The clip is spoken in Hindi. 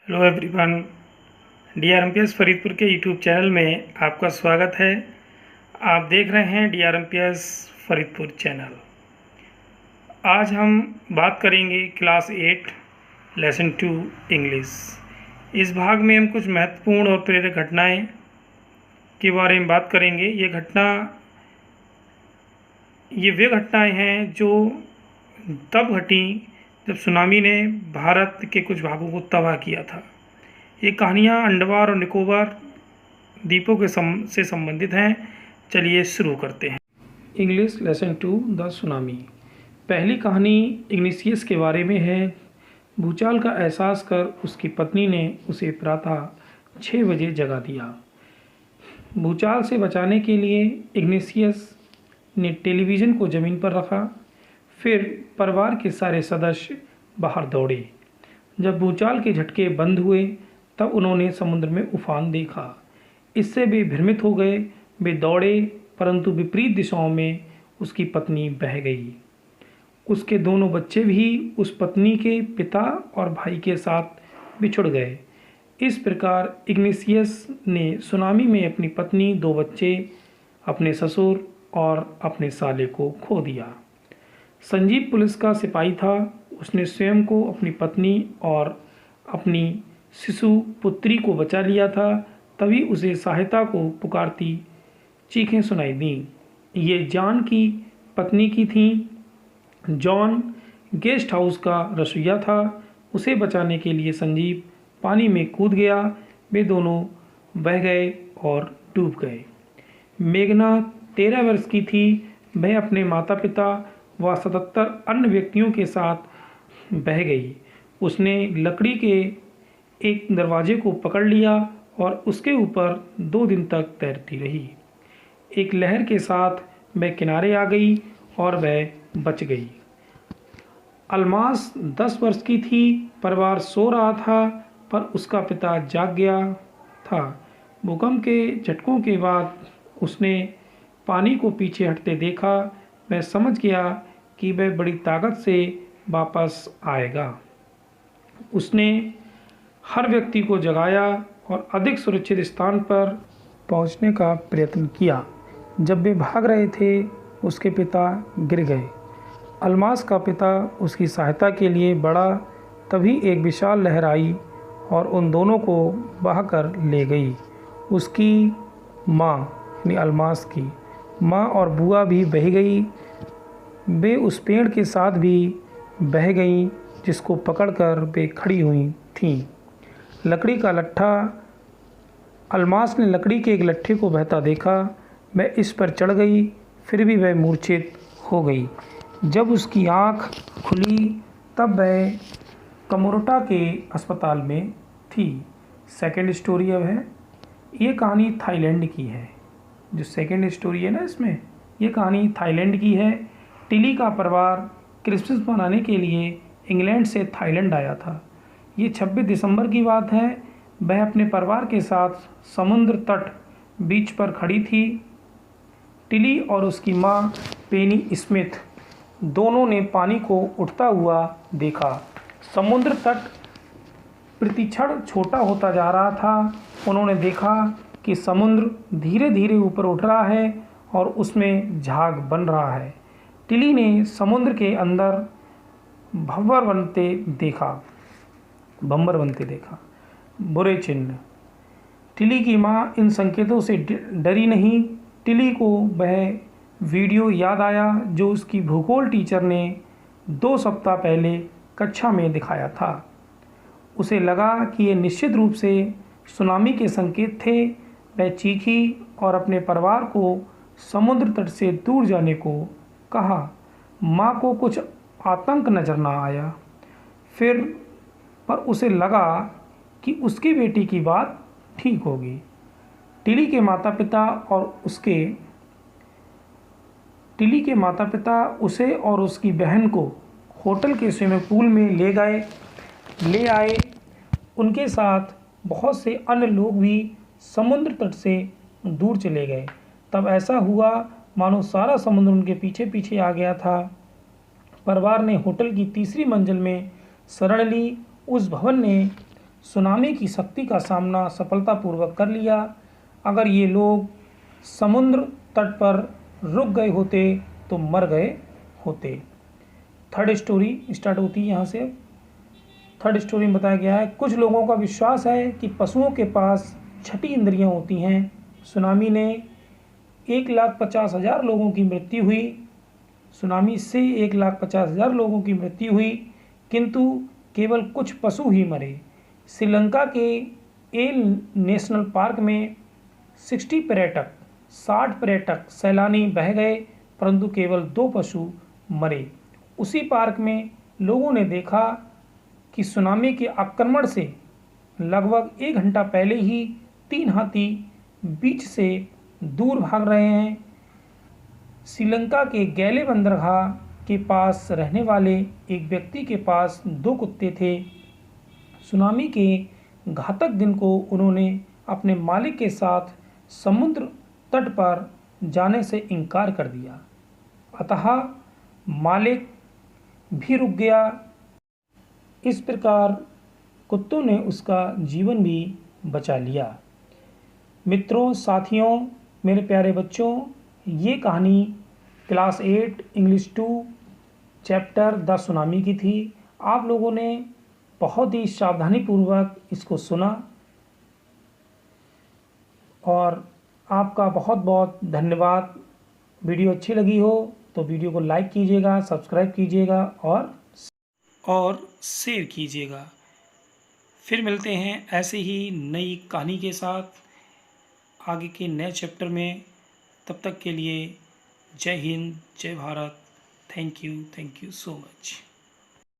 हेलो एवरीवन, DRMPS फरीदपुर के यूट्यूब चैनल में आपका स्वागत है। आप देख रहे हैं DRMPS फरीदपुर चैनल। आज हम बात करेंगे क्लास 8 लेसन 2 इंग्लिश। इस भाग में हम कुछ महत्वपूर्ण और प्रेरक घटनाएं के बारे में बात करेंगे। ये वे घटनाएं हैं जो तब घटी जब सुनामी ने भारत के कुछ भागों को तबाह किया था। ये कहानियाँ अंडमान और निकोबार द्वीपों से संबंधित हैं। चलिए शुरू करते हैं। English lesson 2 the tsunami. पहली कहानी इग्निशियस के बारे में है। भूचाल का एहसास कर उसकी पत्नी ने उसे प्रातः 6 बजे जगा दिया। भूचाल से बचाने के लिए इग्निशियस ने टेलीविज़न को ज़मीन पर रखा। फिर परिवार के सारे सदस्य बाहर दौड़े। जब भूचाल के झटके बंद हुए तब उन्होंने समुद्र में उफान देखा। इससे वे भ्रमित हो गए। वे दौड़े, परंतु विपरीत दिशाओं में उसकी पत्नी बह गई। उसके दोनों बच्चे भी उस पत्नी के पिता और भाई के साथ बिछुड़ गए। इस प्रकार इग्निशियस ने सुनामी में अपनी पत्नी, 2 बच्चे, अपने ससुर और अपने साले को खो दिया। संजीव पुलिस का सिपाही था। उसने स्वयं को, अपनी पत्नी और अपनी शिशु पुत्री को बचा लिया था। तभी उसे सहायता को पुकारती चीखें सुनाई दीं। ये जॉन की पत्नी की थीं। जॉन गेस्ट हाउस का रसोइया था। उसे बचाने के लिए संजीव पानी में कूद गया। वे दोनों बह गए और डूब गए। मेघना 13 वर्ष की थी। वह अपने माता पिता व 77 अन्य व्यक्तियों के साथ बह गई। उसने लकड़ी के एक दरवाजे को पकड़ लिया और उसके ऊपर 2 दिन तक तैरती रही। एक लहर के साथ वह किनारे आ गई और वह बच गई। अल्मास 10 वर्ष की थी। परिवार सो रहा था पर उसका पिता जाग गया था। भूकंप के झटकों के बाद उसने पानी को पीछे हटते देखा। वह समझ गया कि वह बड़ी ताकत से वापस आएगा। उसने हर व्यक्ति को जगाया और अधिक सुरक्षित स्थान पर पहुंचने का प्रयत्न किया। जब वे भाग रहे थे उसके पिता गिर गए। अल्मास का पिता उसकी सहायता के लिए बढ़ा। तभी एक विशाल लहर आई और उन दोनों को बहाकर ले गई। उसकी माँ यानी अल्मास की माँ और बुआ भी बह गई। वे उस पेड़ के साथ भी बह गईं जिसको पकड़कर वे खड़ी हुई थीं। लकड़ी का लट्ठा। अल्मास ने लकड़ी के एक लट्ठे को बहता देखा। वह इस पर चढ़ गई, फिर भी वह मूर्छित हो गई। जब उसकी आँख खुली तब वह कमोरटा के अस्पताल में थी। सेकंड स्टोरी अब है। ये कहानी थाईलैंड की है। जो सेकंड स्टोरी है ना, इसमें ये कहानी थाईलैंड की है। टिली का परिवार क्रिसमस मनाने के लिए इंग्लैंड से थाईलैंड आया था। ये 26 दिसंबर की बात है। वह अपने परिवार के साथ समुद्र तट बीच पर खड़ी थी। टिली और उसकी माँ पेनी स्मिथ दोनों ने पानी को उठता हुआ देखा। समुद्र तट प्रतिक्षण छोटा होता जा रहा था। उन्होंने देखा कि समुद्र धीरे धीरे ऊपर उठ रहा है और उसमें झाग बन रहा है। टिली ने समुद्र के अंदर भंवर बनते देखा। बुरे चिन्ह। टिली की माँ इन संकेतों से डरी नहीं। टिली को वह वीडियो याद आया जो उसकी भूगोल टीचर ने 2 सप्ताह पहले कक्षा में दिखाया था। उसे लगा कि ये निश्चित रूप से सुनामी के संकेत थे। वह चीखी और अपने परिवार को समुद्र तट से दूर जाने को कहा। माँ को कुछ आतंक नजर न आया। पर उसे लगा कि उसकी बेटी की बात ठीक होगी। टिली के माता पिता उसे और उसकी बहन को होटल के स्विमिंग पूल में ले आए। उनके साथ बहुत से अन्य लोग भी समुद्र तट से दूर चले गए। तब ऐसा हुआ मानो सारा समुद्र उनके पीछे पीछे आ गया था। परिवार ने होटल की 3री मंजिल में शरण ली। उस भवन ने सुनामी की शक्ति का सामना सफलतापूर्वक कर लिया। अगर ये लोग समुद्र तट पर रुक गए होते तो मर गए होते। थर्ड स्टोरी स्टार्ट होती है यहाँ से। थर्ड स्टोरी में बताया गया है, कुछ लोगों का विश्वास है कि पशुओं के पास छठी इंद्रियां होती हैं। सुनामी ने 1,50,000 लोगों की मृत्यु हुई। सुनामी से 1,50,000 लोगों की मृत्यु हुई, किंतु केवल कुछ पशु ही मरे। श्रीलंका के एल नेशनल पार्क में 60 पर्यटक सैलानी बह गए, परंतु केवल 2 पशु मरे। उसी पार्क में लोगों ने देखा कि सुनामी के आक्रमण से लगभग 1 घंटा पहले ही 3 हाथी बीच से दूर भाग रहे हैं। श्रीलंका के गैले बंदरगाह के पास रहने वाले एक व्यक्ति के पास 2 कुत्ते थे। सुनामी के घातक दिन को उन्होंने अपने मालिक के साथ समुद्र तट पर जाने से इनकार कर दिया, अतः मालिक भी रुक गया। इस प्रकार कुत्तों ने उसका जीवन भी बचा लिया। मित्रों, साथियों, मेरे प्यारे बच्चों, ये कहानी class 8 English 2 chapter the tsunami की थी। आप लोगों ने बहुत ही सावधानीपूर्वक इसको सुना और आपका बहुत बहुत धन्यवाद। वीडियो अच्छी लगी हो तो वीडियो को लाइक कीजिएगा, सब्सक्राइब कीजिएगा और शेयर कीजिएगा। फिर मिलते हैं ऐसे ही नई कहानी के साथ आगे के नए चैप्टर में। तब तक के लिए जय हिंद, जय Bharat. Thank you so much.